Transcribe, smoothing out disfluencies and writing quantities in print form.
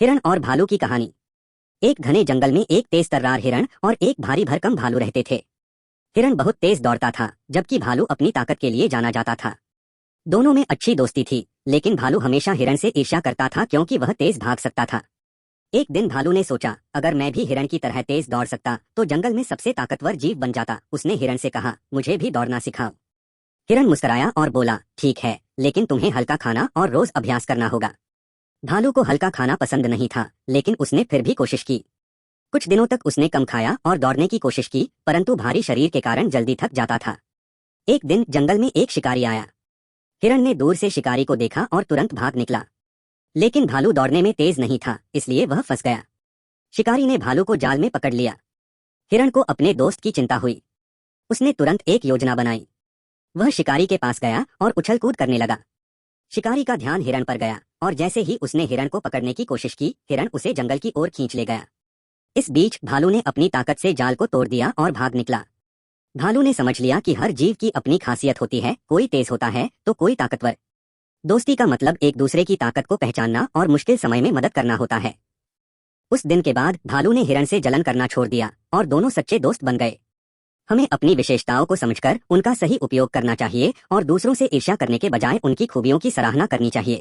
हिरण और भालू की कहानी। एक घने जंगल में एक तेज तर्रार हिरण और एक भारी भरकम भालू रहते थे। हिरण बहुत तेज दौड़ता था, जबकि भालू अपनी ताकत के लिए जाना जाता था। दोनों में अच्छी दोस्ती थी, लेकिन भालू हमेशा हिरण से ईर्ष्या करता था क्योंकि वह तेज भाग सकता था। एक दिन भालू ने सोचा, अगर मैं भी हिरण की तरह तेज दौड़ सकता तो जंगल में सबसे ताकतवर जीव बन जाता। उसने हिरण से कहा, मुझे भी दौड़ना सिखाओ। हिरण मुस्कुराया और बोला, ठीक है, लेकिन तुम्हें हल्का खाना और रोज अभ्यास करना होगा। भालू को हल्का खाना पसंद नहीं था, लेकिन उसने फिर भी कोशिश की। कुछ दिनों तक उसने कम खाया और दौड़ने की कोशिश की, परंतु भारी शरीर के कारण जल्दी थक जाता था। एक दिन जंगल में एक शिकारी आया। हिरण ने दूर से शिकारी को देखा और तुरंत भाग निकला, लेकिन भालू दौड़ने में तेज नहीं था, इसलिए वह फंस गया। शिकारी ने भालू को जाल में पकड़ लिया। हिरण को अपने दोस्त की चिंता हुई। उसने तुरंत एक योजना बनाई। वह शिकारी के पास गया और उछल कूद करने लगा। शिकारी का ध्यान हिरण पर गया और जैसे ही उसने हिरण को पकड़ने की कोशिश की, हिरण उसे जंगल की ओर खींच ले गया। इस बीच भालू ने अपनी ताकत से जाल को तोड़ दिया और भाग निकला। भालू ने समझ लिया कि हर जीव की अपनी खासियत होती है, कोई तेज होता है तो कोई ताकतवर। दोस्ती का मतलब एक दूसरे की ताकत को पहचानना और मुश्किल समय में मदद करना होता है। उस दिन के बाद भालू ने हिरण से जलन करना छोड़ दिया और दोनों सच्चे दोस्त बन गए। हमें अपनी विशेषताओं को समझकर उनका सही उपयोग करना चाहिए और दूसरों से ईर्ष्या करने के बजाय उनकी खूबियों की सराहना करनी चाहिए।